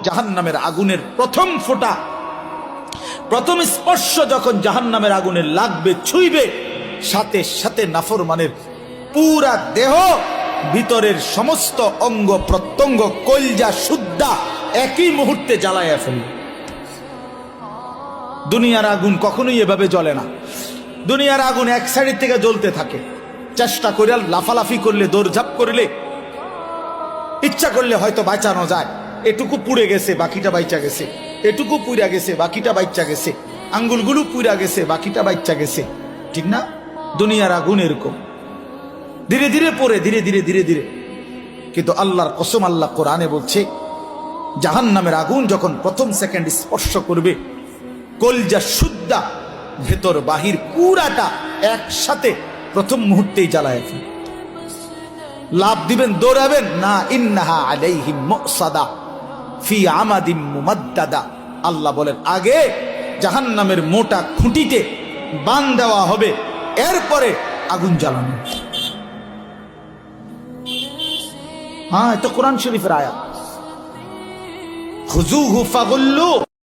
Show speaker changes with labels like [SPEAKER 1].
[SPEAKER 1] জাহান্নামের আগুনের প্রথম ফোঁটা, প্রথম স্পর্শ যখন জাহান্নামের আগুনের লাগবে, ছুঁইবে, সাথে সাথে নাফরমানের পুরা দেহ, ভিতরের সমস্ত অঙ্গ প্রত্যঙ্গ, কলজা সুদ্ধা একই মুহূর্তে জ্বালায়া ফেলবে। দুনিয়ার আগুন কখনোই এভাবে জ্বলে না। দুনিয়ার আগুন এক সাইড থেকে জ্বলতে থাকে, চেষ্টা করে লাফালাফি করলে, দৌড়ঝাঁপ করলে, ইচ্ছা করলে হয়তো বাঁচানো যায়। এটুকু পুড়ে গেছে, বাকিটা বাইচা গেছে, এটুকু পুড়া গেছে, বাকিটা বাইচা গেছে, আঙ্গুলগুলো পুড়া গেছে, বাকিটা বাইচা গেছে, ঠিক না? দুনিয়ার আগুন এরকম ধীরে ধীরে পড়ে, ধীরে ধীরে ধীরে ধীরে। কিন্তু আল্লাহর কসম, আল্লাহ কোরআনে বলছে, জাহান্নামের আগুন যখন প্রথম সেকেন্ড স্পর্শ করবে, কলজা সুদ্ধা ভেতর বাহির পুরাটা একসাথে প্রথম মুহূর্তেই জ্বালায় ফেলে। লাভ দিবেন, দৌড়াবেন না। ইন্নাহা আলাইহিম মুসাদা ফি আমাদিম মুমাদ্দাদা। আল্লাহ বলেন, আগে জাহান্নামের মোটা খুঁটিতে বান দেওয়া হবে, এরপরে আগুন জ্বালানো। হ্যাঁ, এটা কোরআন শরীফের আয়াত। খুযুহু ফাগুল্লু।